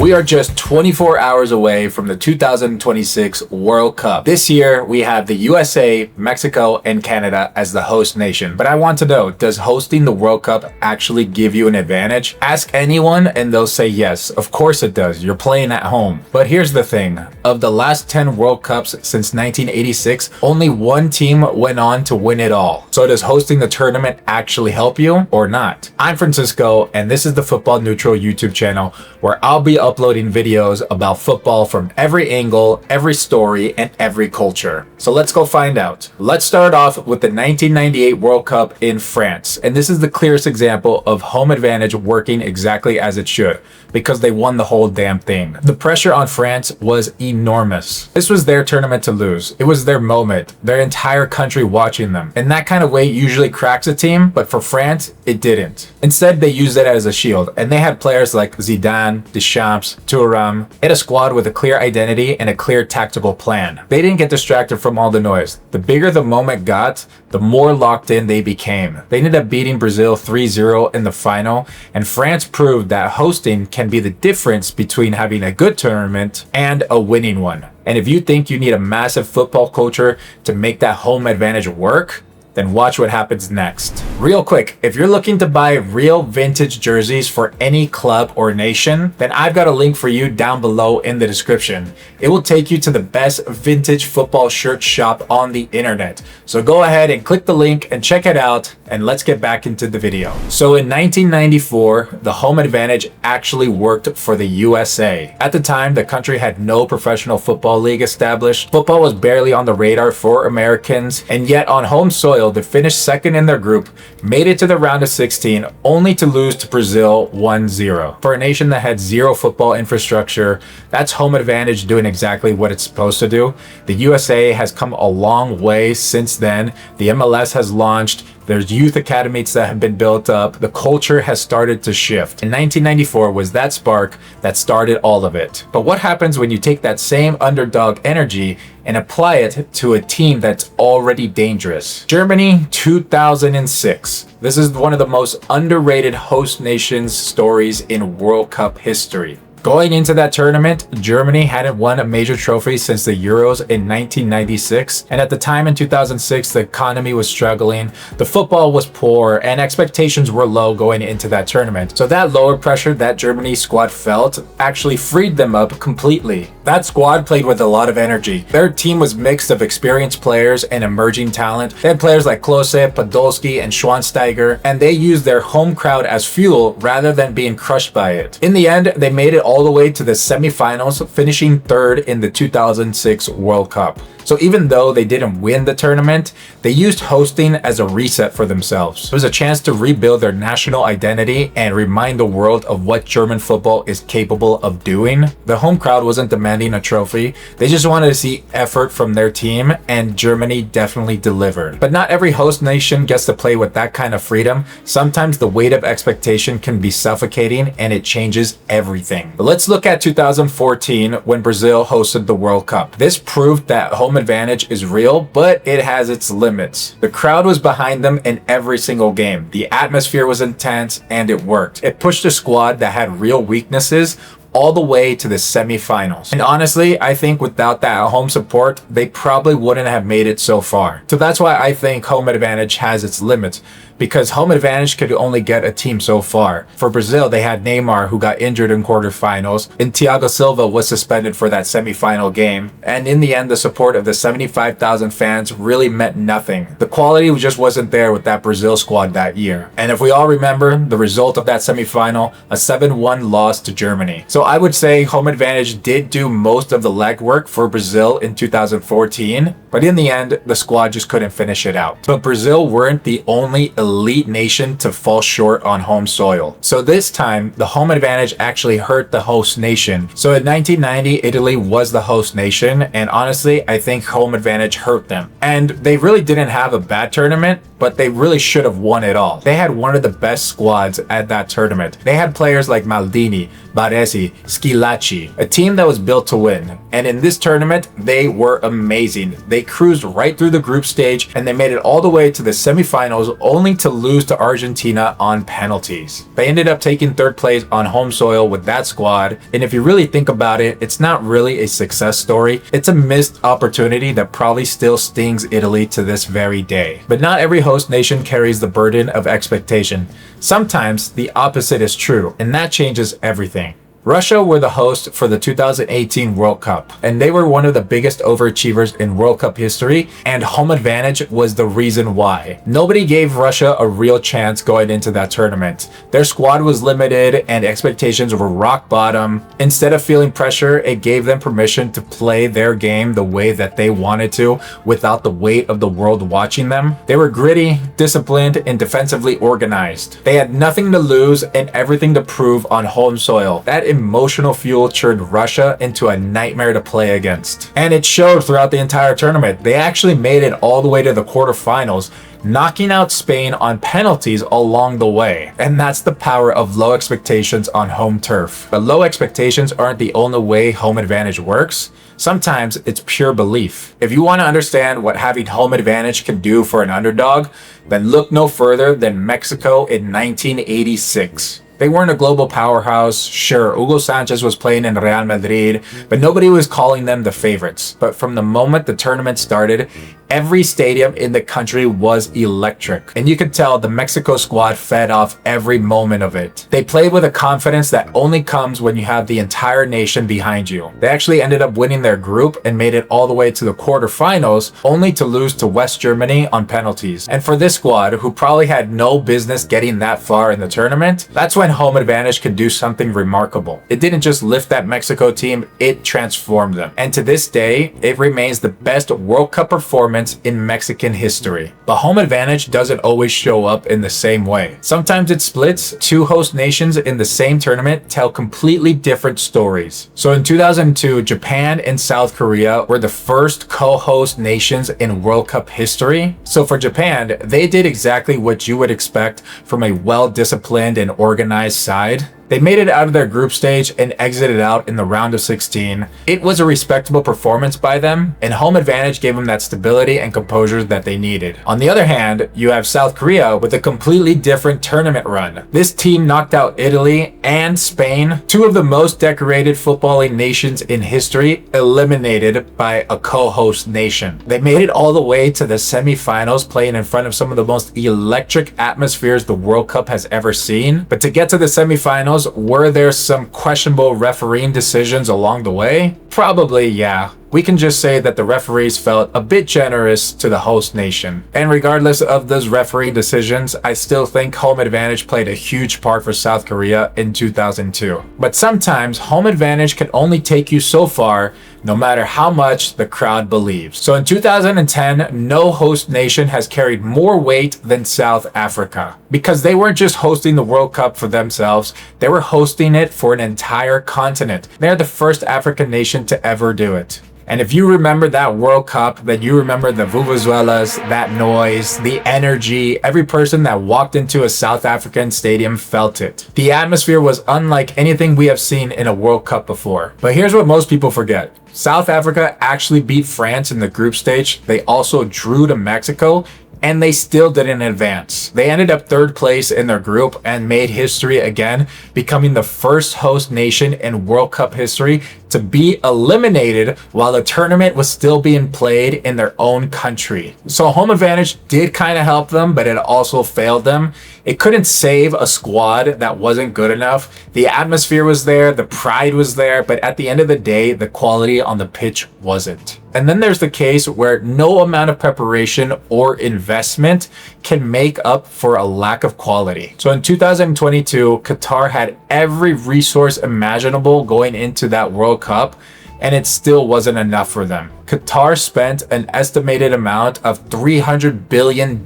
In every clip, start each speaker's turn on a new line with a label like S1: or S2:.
S1: We are just 24 hours away from the 2026 World Cup. This year, we have the USA, Mexico, and Canada as the host nation. But I want to know, does hosting the World Cup actually give you an advantage? Ask anyone and they'll say yes. Of course it does. You're playing at home. But here's the thing. Of the last 10 World Cups since 1986, only one team went on to win it all. So does hosting the tournament actually help you or not? I'm Francisco, and this is the Football Neutral YouTube channel where I'll be uploading videos about football from every angle, every story, and every culture. So let's go find out. Let's start off with the 1998 World Cup in France. And this is the clearest example of home advantage working exactly as it should, because they won the whole damn thing. The pressure on France was enormous. This was their tournament to lose. It was their moment, their entire country watching them. And that kind of way usually cracks a team, but for France, it didn't. Instead, they used it as a shield, and they had players like Zidane, Deschamps, Thuram. They had a squad with a clear identity and a clear tactical plan. They didn't get distracted from all the noise. The bigger the moment got, the more locked in they became. They ended up beating Brazil 3-0 in the final, and France proved that hosting can be the difference between having a good tournament and a winning one. And if you think you need a massive football culture to make that home advantage work, then watch what happens next. Real quick, if you're looking to buy real vintage jerseys for any club or nation, then I've got a link for you down below in the description. It will take you to the best vintage football shirt shop on the internet. So go ahead and click the link and check it out, and let's get back into the video. So in 1994, the home advantage actually worked for the USA. At the time, the country had no professional football league established. Football was barely on the radar for Americans, and yet on home soil, they finished second in their group, made it to the round of 16, only to lose to Brazil 1-0. For a nation that had zero football infrastructure, that's home advantage doing exactly what it's supposed to do. The USA has come a long way since then. The MLS has launched. There's youth academies that have been built up. The culture has started to shift. And 1994 was that spark that started all of it. But what happens when you take that same underdog energy and apply it to a team that's already dangerous? Germany, 2006. This is one of the most underrated host nations stories in World Cup history. Going into that tournament, Germany hadn't won a major trophy since the Euros in 1996, and at the time in 2006, the economy was struggling, the football was poor, and expectations were low going into that tournament. So that lower pressure that Germany squad felt actually freed them up completely. That squad played with a lot of energy. Their team was mixed of experienced players and emerging talent. They had players like Klose, Podolski, and Schweinsteiger, and they used their home crowd as fuel rather than being crushed by it. In the end, they made it all the way to the semifinals, finishing third in the 2006 World Cup. So even though they didn't win the tournament, they used hosting as a reset for themselves. It was a chance to rebuild their national identity and remind the world of what German football is capable of doing. The home crowd wasn't demanding a trophy. They just wanted to see effort from their team, and Germany definitely delivered. But not every host nation gets to play with that kind of freedom. Sometimes the weight of expectation can be suffocating, and it changes everything. But let's look at 2014 when Brazil hosted the World Cup. This proved that home advantage is real, but it has its limits. The crowd was behind them in every single game. The atmosphere was intense, and it worked. It pushed a squad that had real weaknesses all the way to the semifinals. And honestly, I think without that home support, they probably wouldn't have made it so far. So that's why I think home advantage has its limits, because home advantage could only get a team so far. For Brazil, they had Neymar, who got injured in quarterfinals, and Thiago Silva was suspended for that semifinal game. And in the end, the support of the 75,000 fans really meant nothing. The quality just wasn't there with that Brazil squad that year. And if we all remember the result of that semifinal, a 7-1 loss to Germany. So I would say home advantage did do most of the legwork for Brazil in 2014, but in the end, the squad just couldn't finish it out. But Brazil weren't the only elite nation to fall short on home soil. So this time, the home advantage actually hurt the host nation. So in 1990, Italy was the host nation, and honestly, I think home advantage hurt them. And they really didn't have a bad tournament, but they really should have won it all. They had one of the best squads at that tournament. They had players like Maldini, Baresi, Schillaci, a team that was built to win. And in this tournament, they were amazing. They cruised right through the group stage, and they made it all the way to the semifinals, only to lose to Argentina on penalties. They ended up taking third place on home soil with that squad, and if you really think about it, it's not really a success story. It's a missed opportunity that probably still stings Italy to this very day. But not every host nation carries the burden of expectation. Sometimes the opposite is true, and that changes everything. Russia were the host for the 2018 World Cup, and they were one of the biggest overachievers in World Cup history, and home advantage was the reason why. Nobody gave Russia a real chance going into that tournament. Their squad was limited and expectations were rock bottom. Instead of feeling pressure, it gave them permission to play their game the way that they wanted to without the weight of the world watching them. They were gritty, disciplined, and defensively organized. They had nothing to lose and everything to prove on home soil. That emotional fuel turned Russia into a nightmare to play against. And it showed throughout the entire tournament. They actually made it all the way to the quarterfinals, knocking out Spain on penalties along the way. And that's the power of low expectations on home turf. But low expectations aren't the only way home advantage works. Sometimes it's pure belief. If you want to understand what having home advantage can do for an underdog, then look no further than Mexico in 1986. They weren't a global powerhouse. Sure, Hugo Sanchez was playing in Real Madrid, but nobody was calling them the favorites. But from the moment the tournament started, every stadium in the country was electric. And you could tell the Mexico squad fed off every moment of it. They played with a confidence that only comes when you have the entire nation behind you. They actually ended up winning their group and made it all the way to the quarterfinals, only to lose to West Germany on penalties. And for this squad, who probably had no business getting that far in the tournament, that's when home advantage could do something remarkable. It didn't just lift that Mexico team, it transformed them. And to this day, it remains the best World Cup performance in Mexican history. But home advantage doesn't always show up in the same way. Sometimes it splits. Two host nations in the same tournament tell completely different stories. So in 2002, Japan and South Korea were the first co-host nations in World Cup history. So for Japan, they did exactly what you would expect from a well-disciplined and organized side. They made it out of their group stage and exited out in the round of 16. It was a respectable performance by them, and home advantage gave them that stability and composure that they needed. On the other hand, you have South Korea with a completely different tournament run. This team knocked out Italy and Spain, two of the most decorated footballing nations in history, eliminated by a co-host nation. They made it all the way to the semifinals, playing in front of some of the most electric atmospheres the World Cup has ever seen. But to get to the semifinals, were there some questionable refereeing decisions along the way? Probably, yeah. We can just say that the referees felt a bit generous to the host nation. And regardless of those referee decisions, I still think home advantage played a huge part for South Korea in 2002. But sometimes home advantage can only take you so far, no matter how much the crowd believes. So in 2010, no host nation has carried more weight than South Africa, because they weren't just hosting the World Cup for themselves, they were hosting it for an entire continent. They're the first African nation to ever do it. And if you remember that World Cup, then you remember the vuvuzelas, that noise, the energy. Every person that walked into a South African stadium felt it. The atmosphere was unlike anything we have seen in a World Cup before. But here's what most people forget. South Africa actually beat France in the group stage. They also drew to Mexico, and they still didn't advance. They ended up third place in their group and made history again, becoming the first host nation in World Cup history to be eliminated while the tournament was still being played in their own country. So home advantage did kind of help them, but it also failed them. It couldn't save a squad that wasn't good enough. The atmosphere was there, the pride was there, but at the end of the day, the quality on the pitch wasn't. And then there's the case where no amount of preparation or investment can make up for a lack of quality. So in 2022, Qatar had every resource imaginable going into that World Cup, and it still wasn't enough for them. Qatar spent an estimated amount of $300 billion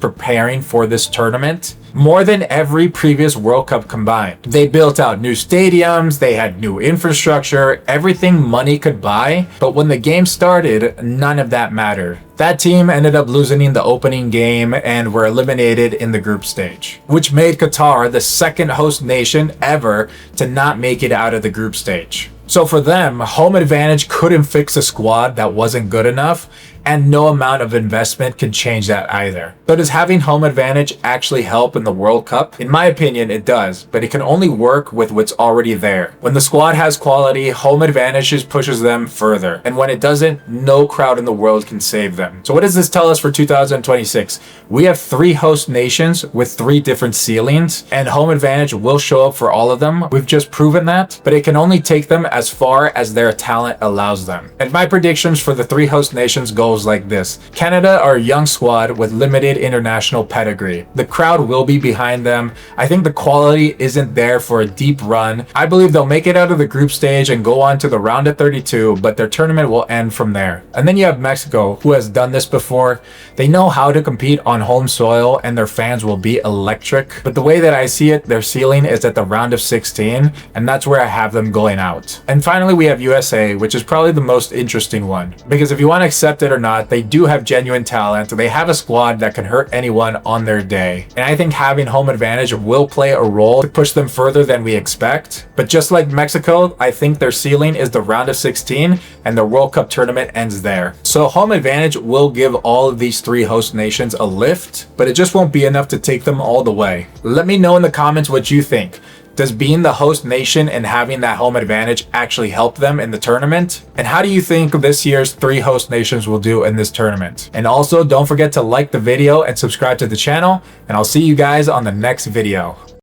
S1: preparing for this tournament, more than every previous World Cup combined. They built out new stadiums, they had new infrastructure, everything money could buy, but when the game started, none of that mattered. That team ended up losing in the opening game and were eliminated in the group stage, which made Qatar the second host nation ever to not make it out of the group stage. So for them, home advantage couldn't fix a squad that wasn't good enough, and no amount of investment can change that either. So does having home advantage actually help in the World Cup? In my opinion, it does, but it can only work with what's already there. When the squad has quality, home advantage just pushes them further. And when it doesn't, no crowd in the world can save them. So what does this tell us for 2026? We have 3 host nations with 3 different ceilings, and home advantage will show up for all of them. We've just proven that, but it can only take them as far as their talent allows them. And my predictions for the 3 host nations goes like this. Canada are a young squad with limited international pedigree. The crowd will be behind them. I think the quality isn't there for a deep run. I believe they'll make it out of the group stage and go on to the round of 32, but their tournament will end from there. And then you have Mexico, who has done this before. They know how to compete on home soil, and their fans will be electric. But the way that I see it, their ceiling is at the round of 16, and that's where I have them going out. And finally, we have USA, which is probably the most interesting one. Because if you want to accept it or not, they do have genuine talent. They have a squad that can hurt anyone on their day. And I think having home advantage will play a role to push them further than we expect. But just like Mexico, I think their ceiling is the round of 16, and the World Cup tournament ends there. So home advantage will give all of these 3 host nations a lift, but it just won't be enough to take them all the way. Let me know in the comments what you think. Does being the host nation and having that home advantage actually help them in the tournament? And how do you think this year's 3 host nations will do in this tournament? And also, don't forget to like the video and subscribe to the channel, and I'll see you guys on the next video.